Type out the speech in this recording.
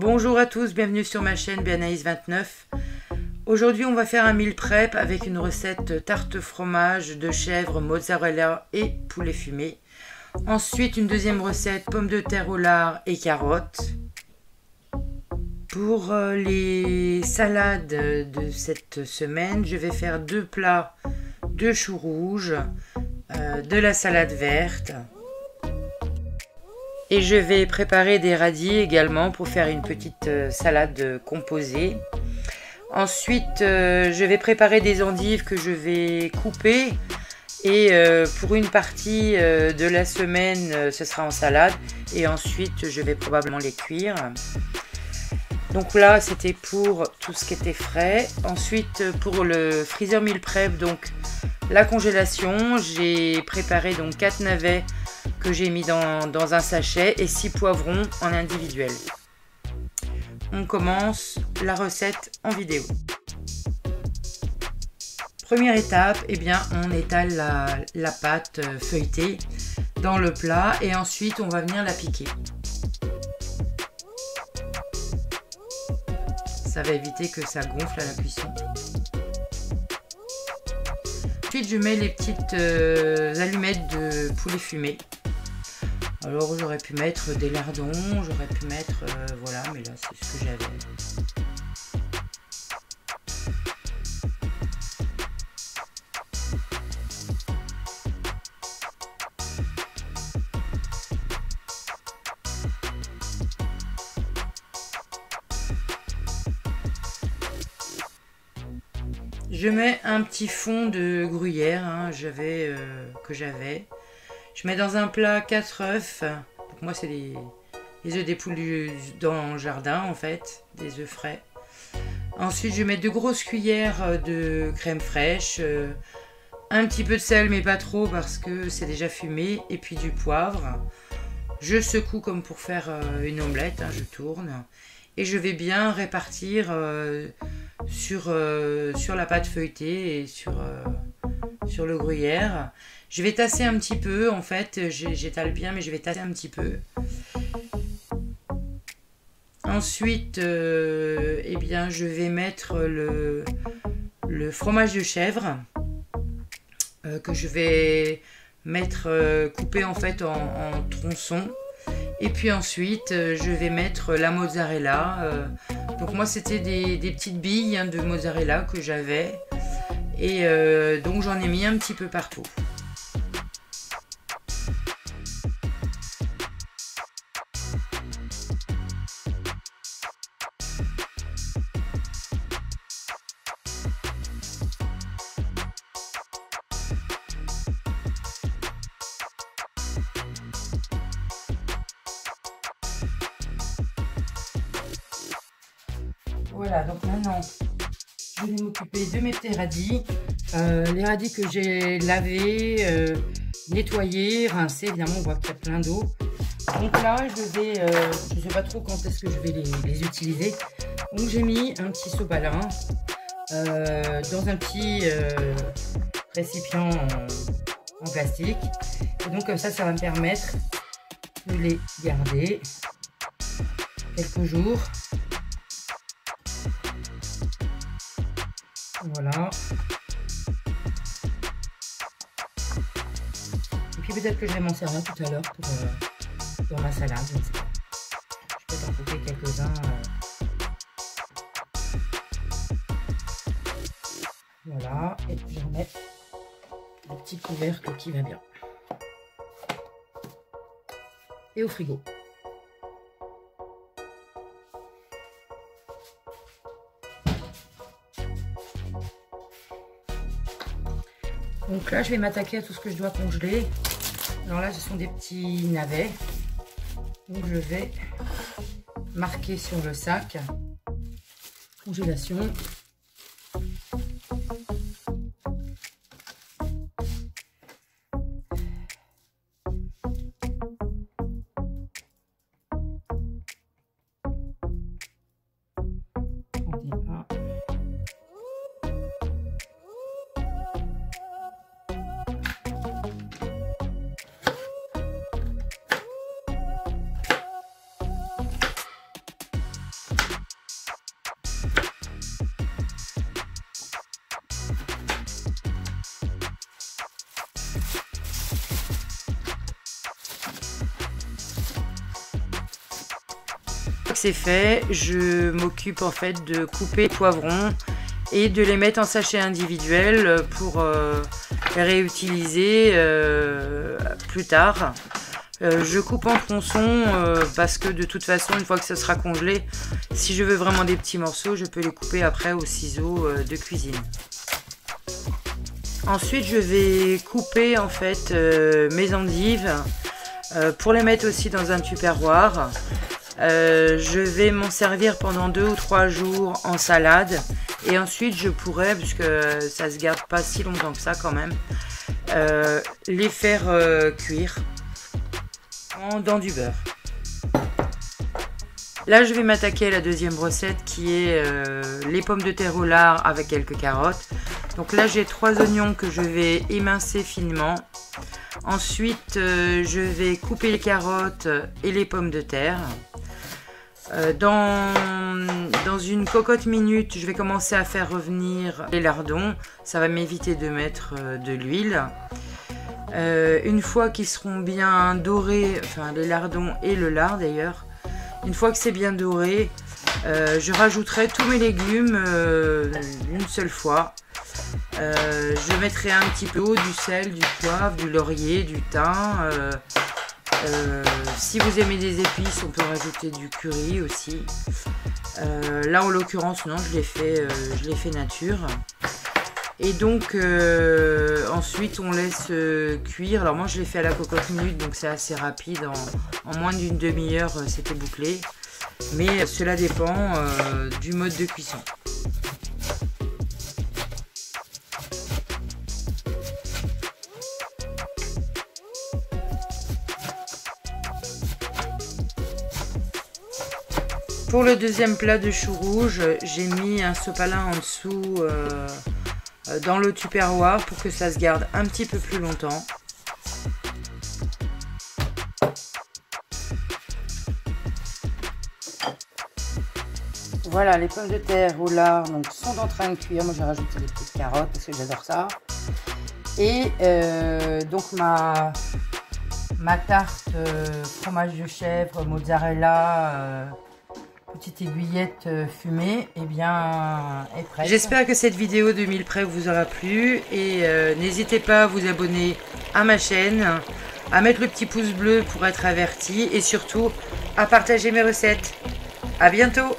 Bonjour à tous, bienvenue sur ma chaîne Béanaïs29. Aujourd'hui on va faire un meal prep avec une recette tarte fromage de chèvre, mozzarella et poulet fumé. Ensuite une deuxième recette pommes de terre au lard et carottes. Pour les salades de cette semaine, je vais faire deux plats de choux rouges, de la salade verte. Et je vais préparer des radis également pour faire une petite salade composée. Ensuite, je vais préparer des endives que je vais couper. Et pour une partie de la semaine, ce sera en salade. Et ensuite, je vais probablement les cuire. Donc là, c'était pour tout ce qui était frais. Ensuite, pour le freezer meal prep, donc la congélation, j'ai préparé donc 4 navets que j'ai mis dans un sachet et 6 poivrons en individuel. On commence la recette en vidéo. Première étape, eh bien, on étale la pâte feuilletée dans le plat et ensuite on va venir la piquer. Ça va éviter que ça gonfle à la cuisson. Ensuite, je mets les petites allumettes de poulet fumé. Alors, j'aurais pu mettre des lardons, j'aurais pu mettre... voilà, mais là, c'est ce que j'avais. Je mets un petit fond de gruyère que j'avais. Je mets dans un plat 4 œufs. Donc moi, c'est les œufs des poules dans le jardin, en fait. Des œufs frais. Ensuite, je mets 2 grosses cuillères de crème fraîche. Un petit peu de sel, mais pas trop parce que c'est déjà fumé. Et puis du poivre. Je secoue comme pour faire une omelette. Je tourne. Et je vais bien répartir sur la pâte feuilletée et sur le gruyère. Je vais tasser un petit peu, en fait, j'étale bien, mais je vais tasser un petit peu. Ensuite, eh bien, je vais mettre le fromage de chèvre que je vais mettre coupé en fait en tronçons. Et puis ensuite, je vais mettre la mozzarella. Donc moi, c'était des petites billes de mozzarella que j'avais. Et donc, j'en ai mis un petit peu partout. Voilà, donc maintenant, je vais m'occuper de mes petits radis. Les radis que j'ai lavés, nettoyés, rincés, évidemment, on voit qu'il y a plein d'eau. Donc là, je ne sais pas trop quand est-ce que je vais les utiliser. Donc j'ai mis un petit sopalin dans un petit récipient en plastique. Et donc comme ça va me permettre de les garder quelques jours. Voilà. Et puis peut-être que je vais m'en servir tout à l'heure pour ma salade. Je ne sais pas. Je vais en couper quelques-uns. Voilà. Et puis je mets le petit couvercle qui va bien. Et au frigo. Donc là, je vais m'attaquer à tout ce que je dois congeler. Alors là, ce sont des petits navets. Donc je vais marquer sur le sac congélation. que c'est fait, je m'occupe en fait de couper les poivrons et de les mettre en sachets individuels pour les réutiliser plus tard. Je coupe en tronçons parce que de toute façon, une fois que ça sera congelé, si je veux vraiment des petits morceaux, je peux les couper après au ciseau de cuisine. Ensuite, je vais couper en fait mes endives pour les mettre aussi dans un tupperware. Je vais m'en servir pendant 2 ou 3 jours en salade et ensuite je pourrais, puisque ça se garde pas si longtemps que ça quand même, les faire cuire dans du beurre. Là je vais m'attaquer à la deuxième recette qui est les pommes de terre au lard avec quelques carottes. Donc là j'ai 3 oignons que je vais émincer finement. Ensuite je vais couper les carottes et les pommes de terre. Dans une cocotte minute, je vais commencer à faire revenir les lardons. Ça va m'éviter de mettre de l'huile. Une fois qu'ils seront bien dorés, enfin les lardons et le lard d'ailleurs, une fois que c'est bien doré, je rajouterai tous mes légumes une seule fois. Je mettrai un petit peu d'eau, du sel, du poivre, du laurier, du thym. Si vous aimez des épices, on peut rajouter du curry aussi. Là en l'occurrence non, je l'ai fait nature. Et donc ensuite on laisse cuire. Alors moi je l'ai fait à la cocotte minute, donc c'est assez rapide, en moins d'une demi-heure c'était bouclé. Mais cela dépend du mode de cuisson. Pour le deuxième plat de chou rouge, j'ai mis un sopalin en dessous dans le tupperware pour que ça se garde un petit peu plus longtemps. Voilà, les pommes de terre au lard donc, sont en train de cuire. Moi j'ai rajouté des petites carottes parce que j'adore ça. Et donc ma tarte fromage de chèvre, mozzarella, petite aiguillette fumée, et bien est prête. J'espère que cette vidéo de mille près vous aura plu et n'hésitez pas à vous abonner à ma chaîne, à mettre le petit pouce bleu pour être averti et surtout à partager mes recettes. À bientôt!